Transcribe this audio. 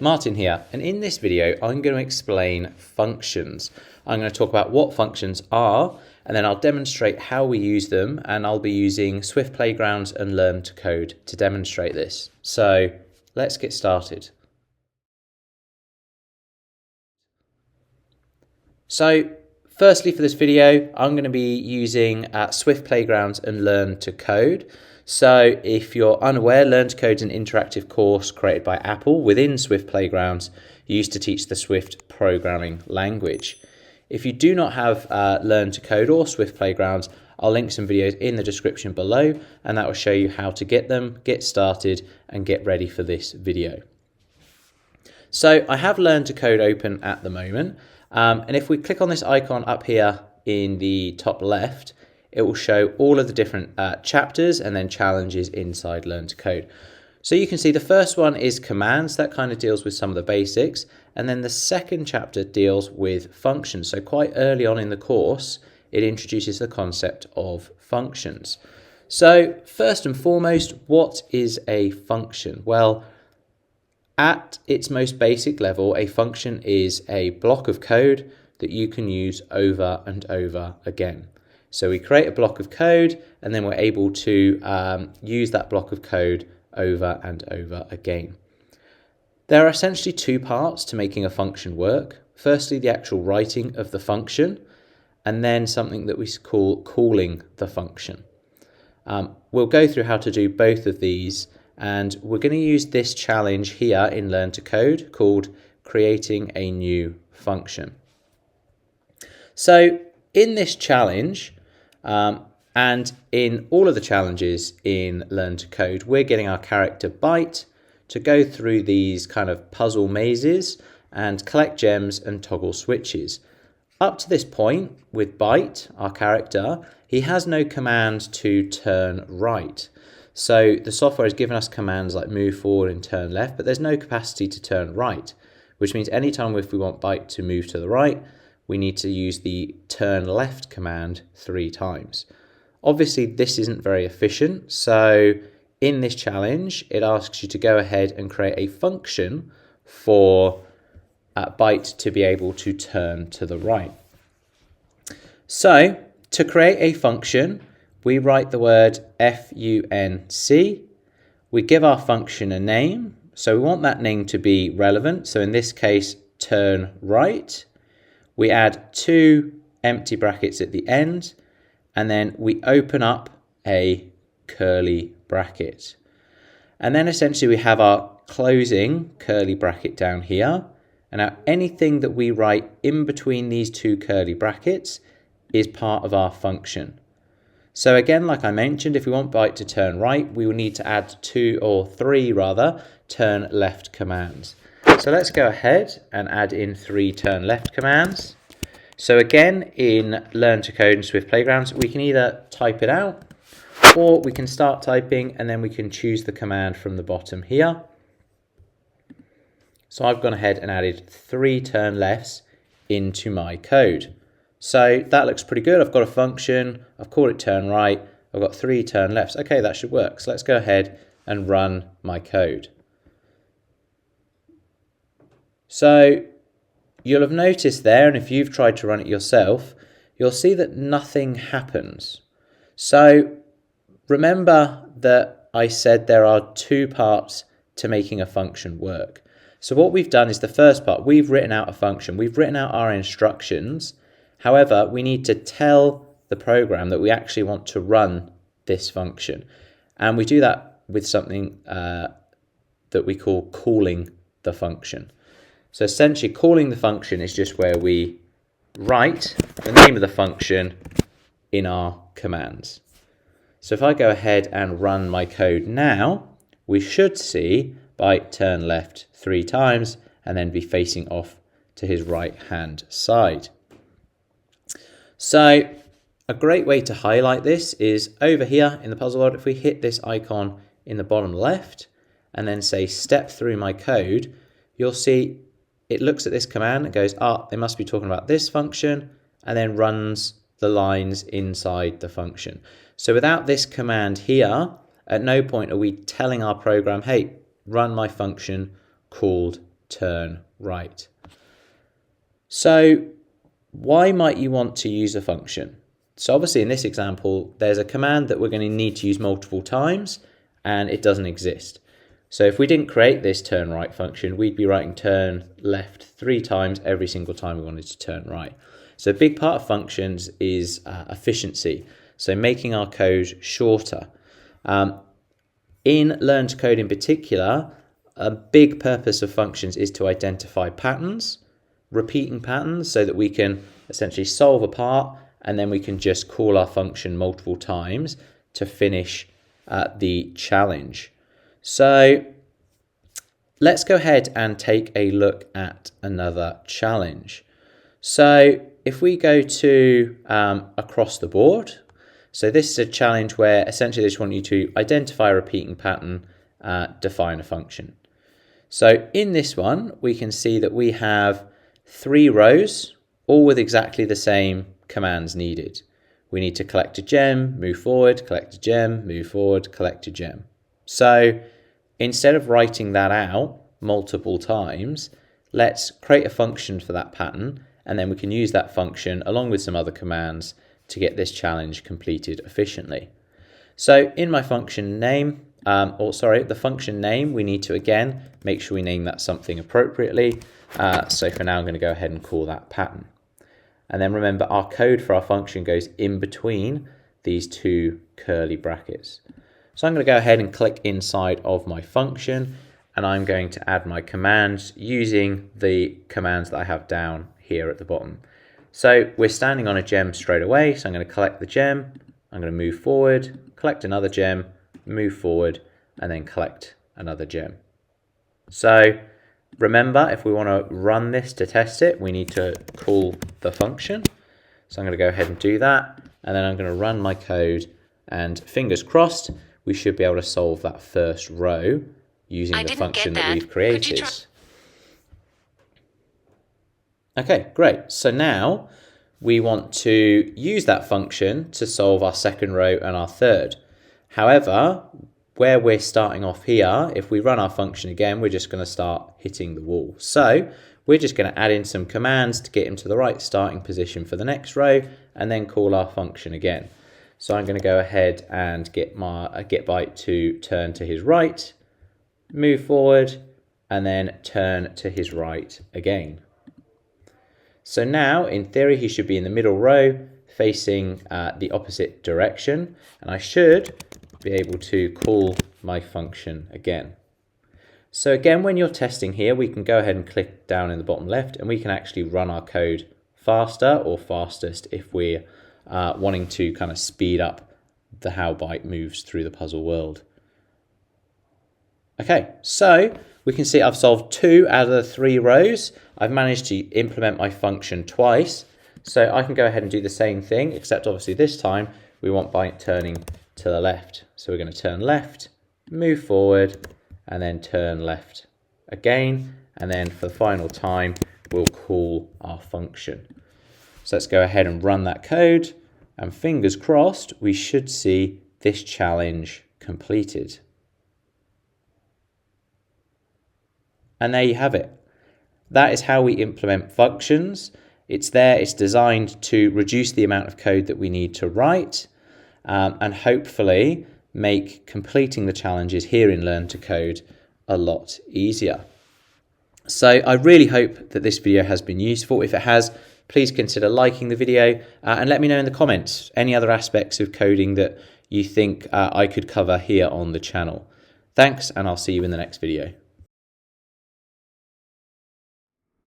Martin here, and in this video I'm going to explain functions. I'm going to talk about what functions are, and then I'll demonstrate how we use them, and I'll be using Swift Playgrounds and Learn to Code to demonstrate this. So let's get started. So firstly, for this video I'm going to be using Swift Playgrounds and Learn to Code. So if you're unaware, Learn to Code is an interactive course created by Apple within Swift Playgrounds used to teach the Swift programming language. If you do not have Learn to Code or Swift Playgrounds, I'll link some videos in the description below, and that will show you how to get them, get started, and get ready for this video. So I have Learn to Code open at the moment, and if we click on this icon up here in the top left, it will show all of the different chapters and then challenges inside Learn to Code. So you can see the first one is commands. That kind of deals with some of the basics. And then the second chapter deals with functions. So quite early on in the course, it introduces the concept of functions. So first and foremost, what is a function? Well, at its most basic level, a function is a block of code that you can use over and over again. So we create a block of code, and then we're able to use that block of code over and over again. There are essentially two parts to making a function work. Firstly, the actual writing of the function, and then something that we call calling the function. We'll go through how to do both of these, and we're going to use this challenge here in Learn to Code called creating a new function. So in this challenge, and in all of the challenges in Learn to Code, we're getting our character Byte to go through these kind of puzzle mazes and collect gems and toggle switches. Up to this point, with Byte, our character, he has no command to turn right. So the software has given us commands like move forward and turn left, but there's no capacity to turn right, which means anytime if we want Byte to move to the right, we need to use the turn left command 3 times. Obviously, this isn't very efficient, so in this challenge, it asks you to go ahead and create a function for Byte to be able to turn to the right. So, to create a function, we write the word func, we give our function a name, so we want that name to be relevant, so in this case, turn right. We add 2 empty brackets at the end, and then we open up a curly bracket. And then essentially we have our closing curly bracket down here. And now anything that we write in between these 2 curly brackets is part of our function. So again, like I mentioned, if we want Byte to turn right, we will need to add 2 or 3 rather, turn left commands. So let's go ahead and add in 3 turn left commands. So again, in Learn to Code and Swift Playgrounds, we can either type it out, or we can start typing and then we can choose the command from the bottom here. So I've gone ahead and added 3 turn lefts into my code. So that looks pretty good. I've got a function, I've called it turn right, I've got 3 turn lefts. Okay, that should work. So let's go ahead and run my code. So you'll have noticed there, and if you've tried to run it yourself, you'll see that nothing happens. So remember that I said there are 2 parts to making a function work. So what we've done is the first part, we've written out a function, we've written out our instructions. However, we need to tell the program that we actually want to run this function. And we do that with something that we call calling the function. So essentially, calling the function is just where we write the name of the function in our commands. So if I go ahead and run my code now, we should see Byte turn left 3 times and then be facing off to his right-hand side. So a great way to highlight this is over here in the puzzle world. If we hit this icon in the bottom left and then say step through my code, you'll see it looks at this command and goes, they must be talking about this function, and then runs the lines inside the function. So without this command here, at no point are we telling our program, hey, run my function called turn right. So why might you want to use a function? So obviously in this example, there's a command that we're going to need to use multiple times and it doesn't exist. So if we didn't create this turn right function, we'd be writing turn left 3 times every single time we wanted to turn right. So a big part of functions is efficiency. So making our code shorter. In Learn to Code in particular, a big purpose of functions is to identify patterns, repeating patterns, so that we can essentially solve a part and then we can just call our function multiple times to finish the challenge. So let's go ahead and take a look at another challenge. So if we go to across the board, so this is a challenge where essentially they just want you to identify a repeating pattern, define a function. So in this one, we can see that we have 3 rows, all with exactly the same commands needed. We need to collect a gem, move forward, collect a gem, move forward, collect a gem. So instead of writing that out multiple times, let's create a function for that pattern, and then we can use that function along with some other commands to get this challenge completed efficiently. So in my function name, the function name, we need to again make sure we name that something appropriately. So for now, I'm going to go ahead and call that pattern. And then remember, our code for our function goes in between these 2 curly brackets. So I'm going to go ahead and click inside of my function, and I'm going to add my commands using the commands that I have down here at the bottom. So we're standing on a gem straight away, so I'm going to collect the gem, I'm going to move forward, collect another gem, move forward, and then collect another gem. So remember, if we want to run this to test it, we need to call the function. So I'm going to go ahead and do that, and then I'm going to run my code, and fingers crossed, we should be able to solve that first row using the function that we've created. Okay, great. So now we want to use that function to solve our second row and our third. However, where we're starting off here, if we run our function again, we're just going to start hitting the wall. So we're just going to add in some commands to get him to the right starting position for the next row, and then call our function again. So I'm going to go ahead and get my get byte to turn to his right, move forward, and then turn to his right again. So now, in theory, he should be in the middle row, facing the opposite direction, and I should be able to call my function again. So again, when you're testing here, we can go ahead and click down in the bottom left, and we can actually run our code faster or fastest if we're wanting to kind of speed up how byte moves through the puzzle world. Okay, so we can see I've solved 2 out of the 3 rows. I've managed to implement my function twice. So I can go ahead and do the same thing, except obviously this time we want byte turning to the left. So we're going to turn left, move forward, and then turn left again. And then for the final time, we'll call our function. So let's go ahead and run that code. And fingers crossed, we should see this challenge completed. And there you have it. That is how we implement functions. It's there, it's designed to reduce the amount of code that we need to write, and hopefully make completing the challenges here in Learn to Code a lot easier. So I really hope that this video has been useful. If it has, please consider liking the video and let me know in the comments any other aspects of coding that you think I could cover here on the channel. Thanks, and I'll see you in the next video.